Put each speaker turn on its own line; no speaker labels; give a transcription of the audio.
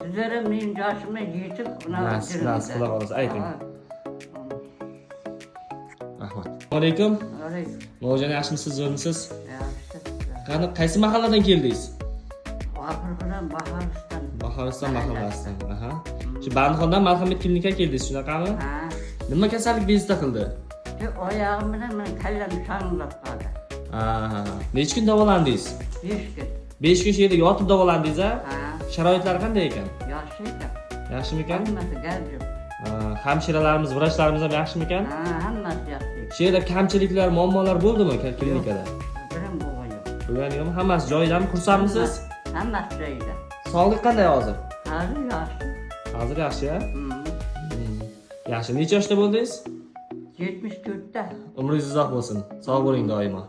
Sizlere benim yaşıma yetip buna
Nasıl quloq olasiz, ayting. Rahmat. Assalomu alaykum. Mo'jan yaxshimisiz, zo'rmisiz? Qani qaysi mahalladan keldingiz? Bahoriston mahallasidan. Aha. Shu Bandixondan Marhamat klinika keldingiz, shunaqami? Nima kasallik bezda qildi?
Oyog'im bilan men kallam shang'illab qoldi.
Aha. Necha kun davolandingiz?
5 kun.
5 kun shu yerda yotib davolandingiz, a?
Ha,
Sharoitlari qanday ekan?
yaxshi ekan.
Yaxshimikan?
Hammasi gavjum.
Hamshiralarimiz, vrachlarimiz ham yaxshimikan?
Ha, hammasi yaxshi.
Shu yerda kamchiliklar, muammolar bo'ldimi klinikada?
Bilim bo'lgan yo'q.
Bo'lgani yo'qmi? Hammasi joyidami? Xursandmisiz?
Hammasi joyida.
Sog'liq qanday hozir?
Hozir yaxshi.
Hozir yaxshi-a? Yaxshi. Necha yoshda bo'ldingiz?
74 da.
Umringiz uzoq bo'lsin. Sog' bo'ling doimo.